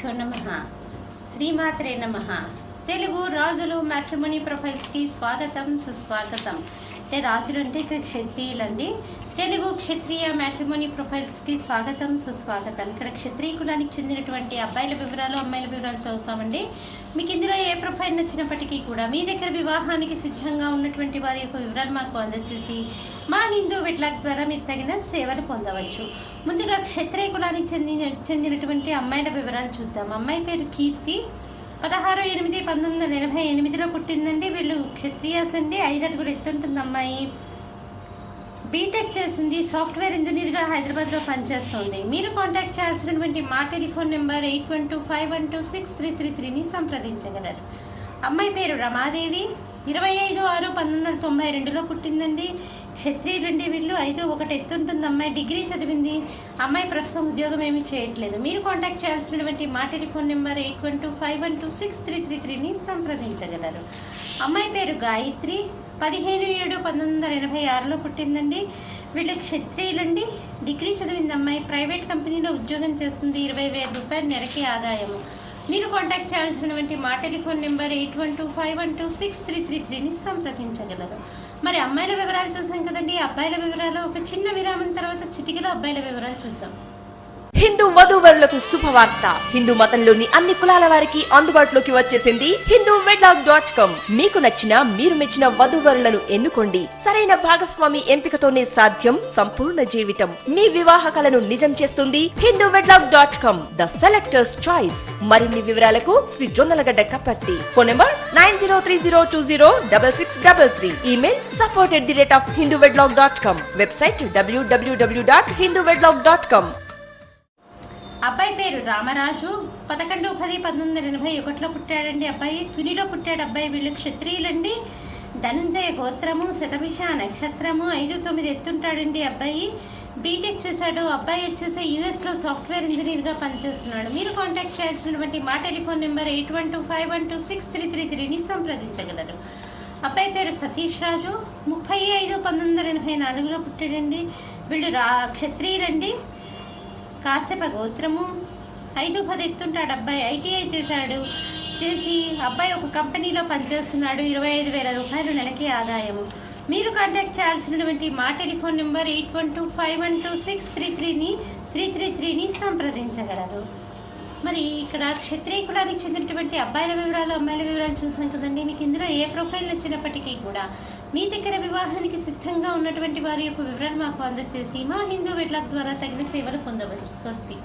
శ్రీగురుభ్యో నమః. శ్రీమాత్రే నమః. తెలుగు రాజులు మ్యాట్రిమోనీ ప్రొఫైల్స్కి స్వాగతం, సుస్వాగతం. అంటే రాజులు అంటే ఇక్కడ క్షత్రియులండి. తెలుగు క్షత్రియ మ్యాట్రిమోనీ ప్రొఫైల్స్కి స్వాగతం, సుస్వాగతం. ఇక్కడ క్షత్రియ కులానికి చెందినటువంటి అబ్బాయిల వివరాలు, అమ్మాయిల వివరాలు చదువుతామండి. మీకు ఇందులో ఏ ప్రొఫైల్ నచ్చినప్పటికీ కూడా మీ దగ్గర వివాహానికి సిద్ధంగా ఉన్నటువంటి వారి యొక్క వివరాలు మాకు అందజేసి మా హిందూ వెట్లాక్ ద్వారా మీరు తగిన సేవలు పొందవచ్చు. ముందుగా క్షత్రియ కులానికి చెందినటువంటి అమ్మాయిల వివరాలు చూద్దాం. అమ్మాయి పేరు కీర్తి. 16/8/1988లో పుట్టిందండి. వీళ్ళు క్షత్రియాస్ అండి. 5 అడుగులు ఎత్తుంటుంది అమ్మాయి. బీటెక్ చేసింది. సాఫ్ట్వేర్ ఇంజనీర్గా హైదరాబాద్లో పనిచేస్తుంది. మీరు కాంటాక్ట్ చేయాల్సినటువంటి మా టెలిఫోన్ నెంబర్ 8125126333ని సంప్రదించగలరు. అమ్మాయి పేరు రమాదేవి. 25/6/1992లో పుట్టిందండి. క్షత్రియులండి వీళ్ళు. 5'1" ఎత్తుంటుంది అమ్మాయి. డిగ్రీ చదివింది. అమ్మాయి ప్రస్తుతం ఉద్యోగం ఏమీ చేయట్లేదు. మీరు కాంటాక్ట్ చేయాల్సినటువంటి మా టెలిఫోన్ నెంబర్ 8125126333ని సంప్రదించగలరు. అమ్మాయి పేరు గాయత్రి. 15/7/1986లో పుట్టిందండి. వీళ్ళు క్షత్రియులండి. డిగ్రీ చదివింది అమ్మాయి. ప్రైవేట్ కంపెనీలో ఉద్యోగం చేస్తుంది. 20,000 రూపాయలు నెలకి ఆదాయము. మీరు కాంటాక్ట్ చేయాల్సినటువంటి మా టెలిఫోన్ నెంబర్ 8125126333ని సంప్రదించగలరు. మరి అమ్మాయిల వివరాలు చూసాం కదండి. అబ్బాయిల వివరాలు ఒక చిన్న విరామం తర్వాత చిటికలో అబ్బాయిల వివరాలు చూద్దాం. హిందూ వధూవరులకు శుభవార్త. హిందూ మతంలోని అన్ని కులాల వారికి అందుబాటులోకి వచ్చేసింది hinduwedlock.com. మీకు నచ్చిన, మీరు మెచ్చిన వధూవరులను ఎన్నుకోండి. సరైన భాగస్వామి ఎంపికతోనే సాధ్యం సంపూర్ణ జీవితం. మీ వివాహ కలను నిజం చేస్తుంది hinduwedlock.com, ద సెలెక్టర్స్ చాయిస్. మరిన్ని వివరాలకు Shri Jonnalagadda Kaparthi. Phone number 9030206633. Email support@hinduwedlock.com. Website www.hinduwedlock.com. అబ్బాయి పేరు రామరాజు. 11/10/1981లో పుట్టాడండి. అబ్బాయి తునిలో పుట్టాడు అబ్బాయి. వీళ్ళు క్షత్రియులండి. ధనుంజయ గోత్రము, శతభిష నక్షత్రము, 5'9" ఎత్తుంటాడండి అబ్బాయి. బీటెక్ చేశాడు. అబ్బాయి వచ్చేసి యూఎస్లో సాఫ్ట్వేర్ ఇంజనీర్గా పనిచేస్తున్నాడు. మీరు కాంటాక్ట్ చేయాల్సినటువంటి మా టెలిఫోన్ నెంబర్ 8125126333ని సంప్రదించగలరు. అబ్బాయి పేరు సతీష్ రాజు. 35/1984లో పుట్టాడండి. వీళ్ళు క్షత్రియులండి. కాశ్యప గోత్రము, 5'10" ఎత్తుంటాడు అబ్బాయి. ఐటీఐ చేసి అబ్బాయి ఒక కంపెనీలో పనిచేస్తున్నాడు. 25,000 రూపాయలు నెలకి ఆదాయము. మీరు కాంటాక్ట్ చేయాల్సినటువంటి మా టెలిఫోన్ నెంబర్ 8125126333ని సంప్రదించగలరు. మరి ఇక్కడ క్షత్రియ కులానికి చెందినటువంటి అబ్బాయిల వివరాలు, అమ్మాయిల వివరాలు చూసాం కదండి. మీకు ఇందులో ఏ ప్రొఫైల్ నచ్చినప్పటికీ కూడా మీ దగ్గర వివాహానికి సిద్ధంగా ఉన్నటువంటి వారి యొక్క వివరాలు మాకు అందజేసి మా హిందూ వెట్లాక్ ద్వారా తగిన సేవలు పొందవచ్చు. స్వస్తి.